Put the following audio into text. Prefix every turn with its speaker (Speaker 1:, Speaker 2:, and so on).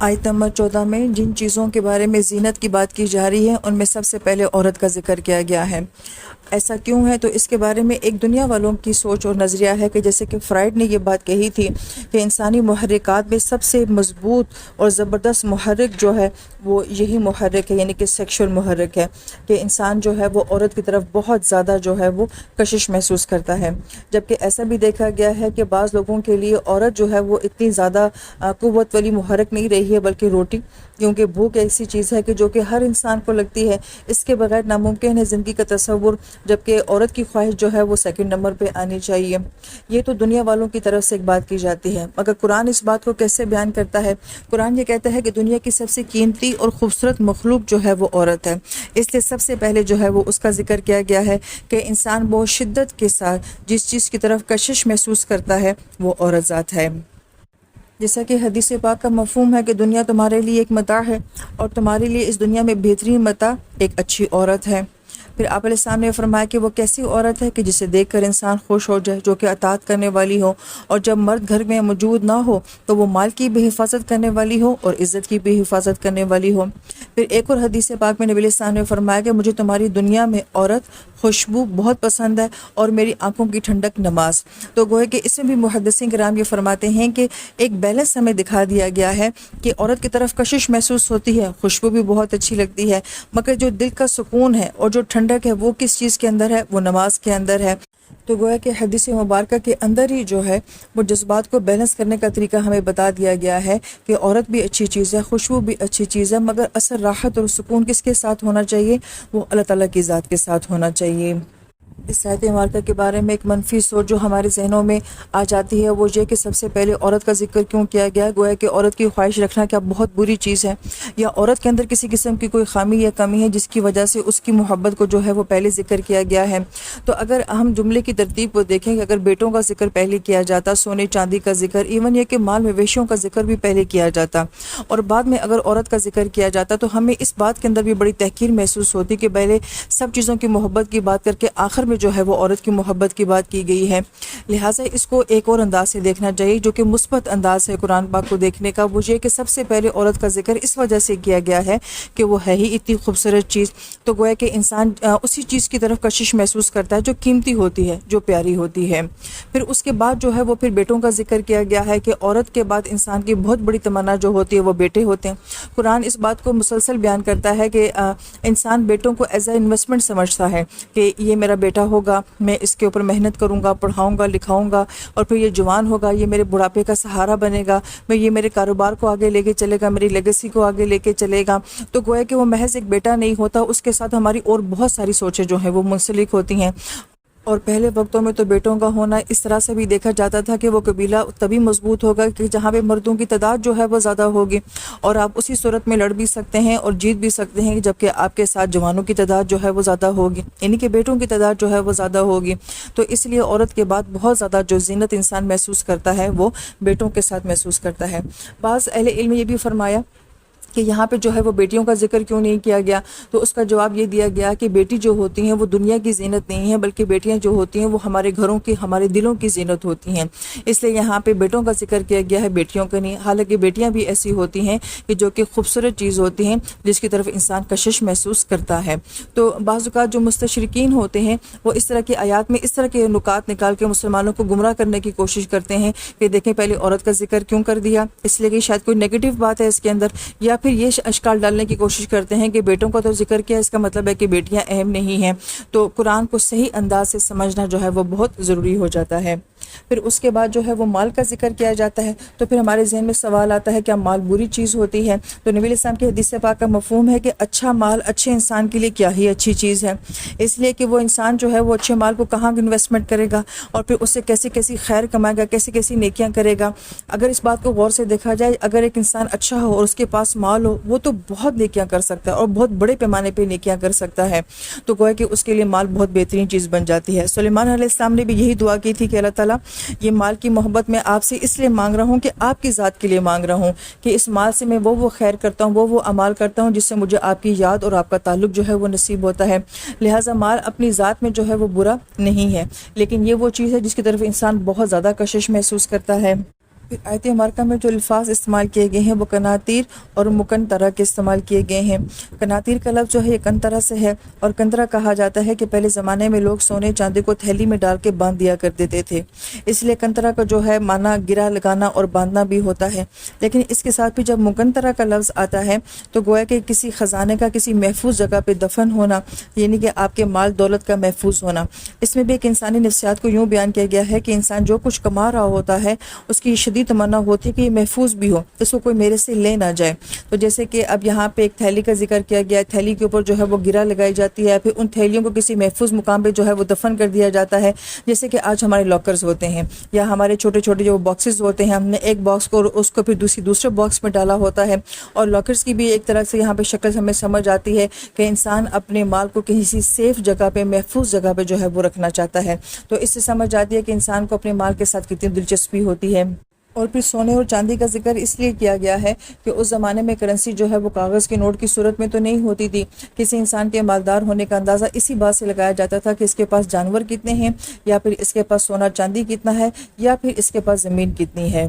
Speaker 1: آیت نمبر 14 میں جن چیزوں کے بارے میں زینت کی بات کی جا رہی ہے ان میں سب سے پہلے عورت کا ذکر کیا گیا ہے۔ ایسا کیوں ہے؟ تو اس کے بارے میں ایک دنیا والوں کی سوچ اور نظریہ ہے کہ جیسے کہ فرائڈ نے یہ بات کہی تھی کہ انسانی محرکات میں سب سے مضبوط اور زبردست محرک جو ہے وہ یہی محرک ہے، یعنی کہ سیکشول محرک ہے، کہ انسان جو ہے وہ عورت کی طرف بہت زیادہ جو ہے وہ کشش محسوس کرتا ہے۔ جبکہ ایسا بھی دیکھا گیا ہے کہ بعض لوگوں کے لیے عورت جو ہے وہ اتنی زیادہ قوت والی محرک نہیں رہی ہے بلکہ روٹی، کیونکہ بھوک ایسی چیز ہے کہ جو کہ ہر انسان کو لگتی ہے، اس کے بغیر ناممکن ہے زندگی کا تصور، جبکہ عورت کی خواہش جو ہے وہ سیکنڈ نمبر پہ آنی چاہیے۔ یہ تو دنیا والوں کی طرف سے ایک بات کی جاتی ہے، مگر قرآن اس بات کو کیسے بیان کرتا ہے؟ قرآن یہ کہتا ہے کہ دنیا کی سب سے قیمتی اور خوبصورت مخلوق جو ہے وہ عورت ہے، اس لیے سب سے پہلے جو ہے وہ اس کا ذکر کیا گیا ہے کہ انسان بہت شدت کے ساتھ جس چیز کی طرف کشش محسوس کرتا ہے وہ عورت ذات ہے۔ جیسا کہ حدیث پاک کا مفہوم ہے کہ دنیا تمہارے لیے ایک متاع ہے اور تمہارے لیے اس دنیا میں بہترین متاع ایک اچھی عورت ہے۔ پھر آپ علیہ السلام نے فرمایا کہ وہ کیسی عورت ہے کہ جسے دیکھ کر انسان خوش ہو جائے، جو کہ اطاعت کرنے والی ہو، اور جب مرد گھر میں موجود نہ ہو تو وہ مال کی بھی حفاظت کرنے والی ہو اور عزت کی بھی حفاظت کرنے والی ہو۔ پھر ایک اور حدیث پاک میں نبی علیہ السلام نے فرمایا کہ مجھے تمہاری دنیا میں عورت خوشبو بہت پسند ہے اور میری آنکھوں کی ٹھنڈک نماز۔ تو گویا کہ اس میں بھی محدثین کرام یہ فرماتے ہیں کہ ایک بیلنس ہمیں دکھا دیا گیا ہے کہ عورت کی طرف کشش محسوس ہوتی ہے، خوشبو بھی بہت اچھی لگتی ہے، مگر جو دل کا سکون ہے اور جو ٹھنڈک ہے وہ کس چیز کے اندر ہے؟ وہ نماز کے اندر ہے۔ تو گویا کہ حدیث مبارکہ کے اندر ہی جو ہے وہ جذبات کو بیلنس کرنے کا طریقہ ہمیں بتا دیا گیا ہے کہ عورت بھی اچھی چیز ہے، خوشبو بھی اچھی چیز ہے، مگر اثر راحت اور سکون کس کے ساتھ ہونا چاہیے؟ وہ اللہ تعالیٰ کی ذات کے ساتھ ہونا چاہیے۔ اس آیت مبارکہ کے بارے میں ایک منفی سوچ جو ہمارے ذہنوں میں آ جاتی ہے وہ یہ کہ سب سے پہلے عورت کا ذکر کیوں کیا گیا ہے؟ گویا کہ عورت کی خواہش رکھنا کیا بہت بری چیز ہے، یا عورت کے اندر کسی قسم کی کوئی خامی یا کمی ہے جس کی وجہ سے اس کی محبت کو جو ہے وہ پہلے ذکر کیا گیا ہے؟ تو اگر ہم جملے کی ترتیب کو دیکھیں کہ اگر بیٹوں کا ذکر پہلے کیا جاتا، سونے چاندی کا ذکر، ایون یہ کہ مال مویشیوں کا ذکر بھی پہلے کیا جاتا، اور بعد میں اگر عورت کا ذکر کیا جاتا، تو ہمیں اس بات کے اندر بھی بڑی تحقیر محسوس ہوتی کہ پہلے سب چیزوں کی محبت کی بات کر کے آخر میں جو ہے وہ عورت کی محبت کی بات کی گئی ہے۔ لہٰذا اس کو ایک اور انداز سے دیکھنا چاہیے جو کہ مثبت انداز ہے قرآن پاک کو دیکھنے کا، وہ یہ کہ سب سے پہلے عورت کا ذکر اس وجہ سے کیا گیا ہے کہ وہ ہے ہی اتنی خوبصورت چیز، تو گویا کہ انسان اسی چیز کی طرف کشش محسوس کرتا ہے جو قیمتی ہوتی ہے، جو پیاری ہوتی ہے۔ پھر اس کے بعد جو ہے وہ پھر بیٹوں کا ذکر کیا گیا ہے کہ عورت کے بعد انسان کی بہت بڑی تمنا جو ہوتی ہے وہ بیٹے ہوتے ہیں۔ قرآن اس بات کو مسلسل بیان کرتا ہے کہ انسان بیٹوں کو ایز اے انویسٹمنٹ سمجھتا ہے کہ یہ میرا بیٹا ہوگا، میں اس کے اوپر محنت کروں گا، پڑھاؤں گا، لکھاؤں گا، اور پھر یہ جوان ہوگا، یہ میرے بڑھاپے کا سہارا بنے گا، میں یہ میرے کاروبار کو آگے لے کے چلے گا، میری لیگیسی کو آگے لے کے چلے گا۔ تو گویا کہ وہ محض ایک بیٹا نہیں ہوتا، اس کے ساتھ ہماری اور بہت ساری سوچیں جو ہیں وہ منسلک ہوتی ہیں۔ اور پہلے وقتوں میں تو بیٹوں کا ہونا اس طرح سے بھی دیکھا جاتا تھا کہ وہ قبیلہ تبھی مضبوط ہوگا کہ جہاں پہ مردوں کی تعداد جو ہے وہ زیادہ ہوگی، اور آپ اسی صورت میں لڑ بھی سکتے ہیں اور جیت بھی سکتے ہیں جبکہ آپ کے ساتھ جوانوں کی تعداد جو ہے وہ زیادہ ہوگی، یعنی کہ بیٹوں کی تعداد جو ہے وہ زیادہ ہوگی۔ تو اس لیے عورت کے بعد بہت زیادہ جو زینت انسان محسوس کرتا ہے وہ بیٹوں کے ساتھ محسوس کرتا ہے۔ بعض اہل علم نے یہ بھی فرمایا کہ یہاں پہ جو ہے وہ بیٹیوں کا ذکر کیوں نہیں کیا گیا، تو اس کا جواب یہ دیا گیا کہ بیٹی جو ہوتی ہیں وہ دنیا کی زینت نہیں ہے، بلکہ بیٹیاں جو ہوتی ہیں وہ ہمارے گھروں کی، ہمارے دلوں کی زینت ہوتی ہیں، اس لیے یہاں پہ بیٹوں کا ذکر کیا گیا ہے، بیٹیوں کا نہیں۔ حالانکہ بیٹیاں بھی ایسی ہوتی ہیں کہ جو کہ خوبصورت چیز ہوتی ہیں جس کی طرف انسان کشش محسوس کرتا ہے۔ تو بعض اوقات جو مستشرقین ہوتے ہیں وہ اس طرح کی آیات میں اس طرح کے نکات نکال کے مسلمانوں کو گمراہ کرنے کی کوشش کرتے ہیں کہ دیکھیں پہلے عورت کا ذکر کیوں کر دیا، اس لیے کہ شاید کوئی نیگیٹو بات ہے اس کے اندر، یا پھر یہ اشکال ڈالنے کی کوشش کرتے ہیں کہ بیٹوں کا تو ذکر کیا، اس کا مطلب ہے کہ بیٹیاں اہم نہیں ہیں۔ تو قرآن کو صحیح انداز سے سمجھنا جو ہے وہ بہت ضروری ہو جاتا ہے۔ پھر اس کے بعد جو ہے وہ مال کا ذکر کیا جاتا ہے، تو پھر ہمارے ذہن میں سوال آتا ہے کیا مال بری چیز ہوتی ہے؟ تو نبی علیہ السلام کی حدیث پاک کا مفہوم ہے کہ اچھا مال اچھے انسان کے لیے کیا ہی اچھی چیز ہے، اس لیے کہ وہ انسان جو ہے وہ اچھے مال کو کہاں انویسٹمنٹ کرے گا اور پھر اس سے کیسی کیسی خیر کمائے گا، کیسی کیسی نیکیاں کرے گا۔ اگر اس بات کو غور سے دیکھا جائے، اگر ایک انسان اچھا ہو اور اس کے پاس مال ہو، وہ تو بہت نیکیاں کر سکتا ہے اور بہت بڑے پیمانے پہ نیکیاں کر سکتا ہے، تو گویا کہ اس کے لیے مال بہت بہترین چیز بن جاتی ہے۔ سلیمان علیہ السلام نے بھی یہی دعا کی تھی کہ اللہ تعالیٰ یہ مال کی محبت میں آپ سے اس لیے مانگ رہا ہوں کہ آپ کی ذات کے لیے مانگ رہا ہوں کہ اس مال سے میں وہ خیر کرتا ہوں، وہ اعمال کرتا ہوں جس سے مجھے آپ کی یاد اور آپ کا تعلق جو ہے وہ نصیب ہوتا ہے۔ لہٰذا مال اپنی ذات میں جو ہے وہ برا نہیں ہے، لیکن یہ وہ چیز ہے جس کی طرف انسان بہت زیادہ کشش محسوس کرتا ہے۔ پھر آیت مبارکہ میں جو الفاظ استعمال کیے گئے ہیں وہ قناطیر اور مکنطرہ کے استعمال کیے گئے ہیں۔ قناطیر کا لفظ جو ہے یہ کنطرہ سے ہے، اور کنطرہ کہا جاتا ہے کہ پہلے زمانے میں لوگ سونے چاندی کو تھیلی میں ڈال کے باندھ دیا کر دیتے تھے، اس لیے کنطرہ کا جو ہے معنی گرا لگانا اور باندھنا بھی ہوتا ہے۔ لیکن اس کے ساتھ بھی جب مکنطرہ کا لفظ آتا ہے تو گویا کہ کسی خزانے کا کسی محفوظ جگہ پہ دفن ہونا، یعنی کہ آپ کے مال دولت کا محفوظ ہونا۔ اس میں بھی ایک انسانی نفسیات کو یوں بیان کیا گیا ہے کہ انسان جو کچھ کما رہا ہوتا ہے اس کی شدید تمنا ہوتی ہے کہ یہ محفوظ بھی ہو، اس کو کوئی میرے سے لے نہ جائے۔ تو جیسے کہ اب یہاں پہ ایک تھیلی کا ذکر کیا گیا ہے، تھیلی کے اوپر جو ہے وہ گرہ لگائی جاتی ہے، پھر ان تھیلیوں کو کسی محفوظ مقام پہ جو ہے وہ دفن کر دیا جاتا ہے، جیسے کہ آج ہمارے لاکرز ہوتے ہیں یا ہمارے چھوٹے چھوٹے جو باکسز ہوتے ہیں، ہم نے ایک باکس کو اس کو پھر دوسرے باکس میں ڈالا ہوتا ہے۔ اور لاکرز کی بھی ایک طرح سے یہاں پہ شکل ہمیں سمجھ آتی ہے کہ انسان اپنے مال کو کسی سیف جگہ پہ، محفوظ جگہ پہ جو ہے وہ رکھنا چاہتا ہے۔ تو اس سے سمجھ آتی ہے کہ انسان کو اپنے مال کے ساتھ کتنی دلچسپی ہوتی ہے۔ اور پھر سونے اور چاندی کا ذکر اس لیے کیا گیا ہے کہ اس زمانے میں کرنسی جو ہے وہ کاغذ کے نوٹ کی صورت میں تو نہیں ہوتی تھی۔ کسی انسان کے مالدار ہونے کا اندازہ اسی بات سے لگایا جاتا تھا کہ اس کے پاس جانور کتنے ہیں، یا پھر اس کے پاس سونا چاندی کتنا ہے، یا پھر اس کے پاس زمین کتنی ہے۔